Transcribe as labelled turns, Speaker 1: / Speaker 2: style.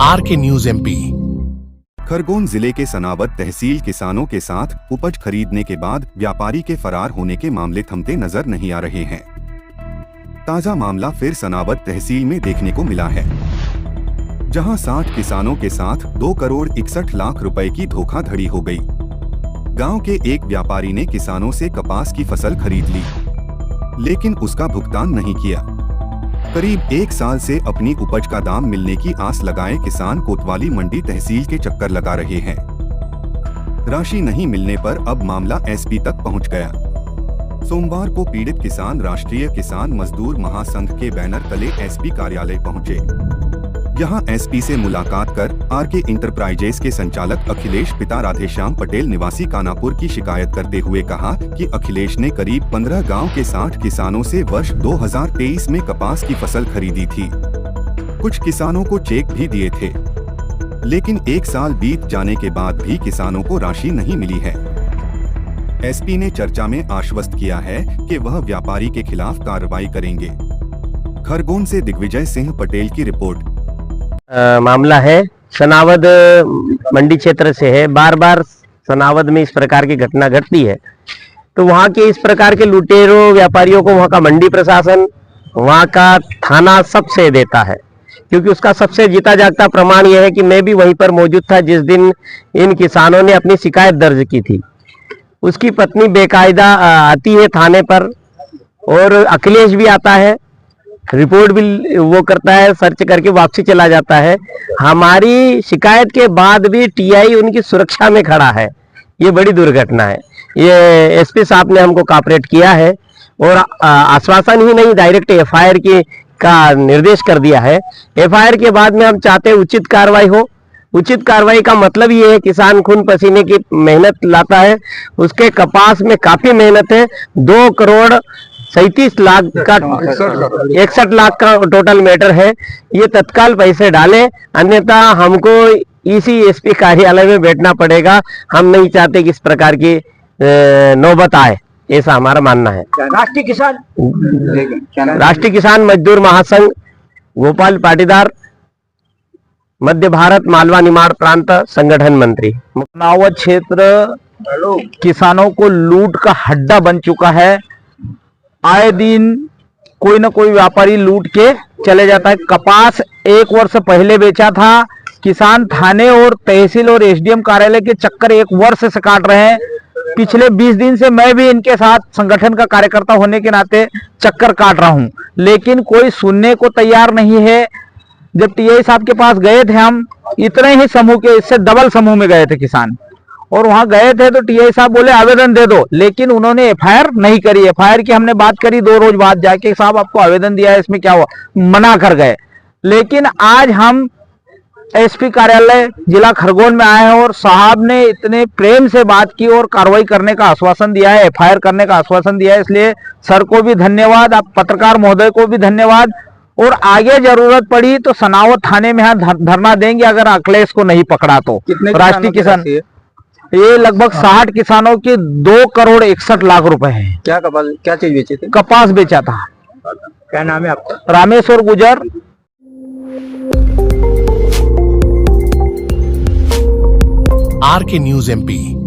Speaker 1: R K news MP.
Speaker 2: Khargone जिले के सनावद तहसील किसानों के साथ उपज खरीदने के बाद व्यापारी के फरार होने के मामले थमते नजर नहीं आ रहे हैं। ताजा मामला फिर सनावद तहसील में देखने को मिला है, जहां 60 किसानों के साथ 2 करोड़ 61 लाख रुपए की धोखाधड़ी हो गई। गांव के एक व्यापारी ने किसानों से कपास की फसल खरीद ली, लेकिन उसका भुगतान नहीं किया। करीब 1 साल से अपनी उपज का दाम मिलने की आस लगाए किसान कोतवाली मंडी तहसील के चक्कर लगा रहे हैं। राशि नहीं मिलने पर अब मामला एसपी तक पहुंच गया। सोमवार को पीड़ित किसान राष्ट्रीय किसान मजदूर महासंघ के बैनर तले एसपी कार्यालय पहुंचे। यहां एसपी से मुलाकात कर आरके इंटरप्राइजेस के संचालक अखिलेश पिता राधेश्याम पटेल निवासी कानापुर की शिकायत करते हुए कहा कि अखिलेश ने करीब 15 गांव के 60 किसानों से वर्ष 2023 में कपास की फसल खरीदी थी। कुछ किसानों को चेक भी दिए थे, लेकिन 1 साल बीत जाने के बाद भी किसानों को राशि नहीं मिली है। एसपी ने चर्चा में आश्वस्त किया है कि वह व्यापारी के खिलाफ कार्रवाई करेंगे। खरगोन से दिग्विजय सिंह पटेल की रिपोर्ट।
Speaker 3: मामला है सनावद मंडी क्षेत्र से है। बार बार सनावद में इस प्रकार की घटना घटती है, तो वहाँ के इस प्रकार के लुटेरों व्यापारियों को वहाँ का मंडी प्रशासन, वहाँ का थाना सबसे देता है, क्योंकि उसका सबसे जीता जागता प्रमाण यह है कि मैं भी वहीं पर मौजूद था जिस दिन इन किसानों ने अपनी शिकायत दर्ज की थी। उसकी पत्नी बेकायदा आती है थाने पर और अखिलेश भी आता है, रिपोर्ट भी वो करता है, सर्च करके वापसी चला जाता है। हमारी शिकायत के बाद भी टीआई उनकी सुरक्षा में खड़ा है। ये बड़ी दुर्घटना है। ये एसपी साहब ने हमको कॉपरेट किया है और आश्वासन ही नहीं, डायरेक्ट एफआईआर का निर्देश कर दिया है। एफआईआर के बाद में हम चाहते हैं उचित कार्रवाई हो। उचित कार्रवाई का मतलब ये है, किसान खून पसीने की मेहनत लाता है, उसके कपास में काफी मेहनत है। 2 करोड़ 37 लाख का 61 लाख का टोटल मैटर है। ये तत्काल पैसे डालें, अन्यथा हमको इसी एसपी कार्यालय में बैठना पड़ेगा। हम नहीं चाहते कि इस प्रकार की नौबत आए, ऐसा हमारा मानना है। राष्ट्रीय किसान मजदूर महासंघ, गोपाल पाटीदार, मध्य भारत मालवा निमाड़ प्रांत संगठन मंत्री।
Speaker 4: सनावद क्षेत्र किसानों को लूट का हड्डा बन चुका है। आए दिन कोई ना कोई व्यापारी लूट के चले जाता है। कपास 1 वर्ष पहले बेचा था, किसान थाने और तहसील और एसडीएम कार्यालय के चक्कर 1 वर्ष से काट रहे हैं। पिछले 20 दिन से मैं भी इनके साथ संगठन का कार्यकर्ता होने के नाते चक्कर काट रहा हूं, लेकिन कोई सुनने को तैयार नहीं है। जब टीआई साहब के पास गए थे, हम इतने ही समूह के, इससे डबल समूह में गए थे किसान, और वहां गए थे तो टीआई साहब बोले आवेदन दे दो, लेकिन उन्होंने एफआईआर नहीं करी। एफआईआर की हमने बात करी 2 रोज बाद जाके, साहब आपको आवेदन दिया है, इसमें क्या हुआ, मना कर गए। लेकिन आज हम एसपी कार्यालय जिला खरगोन में आए हैं और साहब ने इतने प्रेम से बात की और कार्रवाई करने का आश्वासन दिया है, एफआईआर करने का आश्वासन दिया है। इसलिए सर को भी धन्यवाद, आप पत्रकार महोदय को भी धन्यवाद। और आगे जरूरत पड़ी तो सनावद थाने में यहाँ धरना देंगे अगर अखिलेश को नहीं पकड़ा तो। राष्ट्रीय किसान, ये लगभग 60 किसानों के 2 करोड़ 61 लाख रुपए हैं। क्या चीज बेचे थे?
Speaker 3: कपास बेचा था।
Speaker 4: क्या नाम है आपका?
Speaker 3: Rameshwar Gujar.
Speaker 1: RK news MP.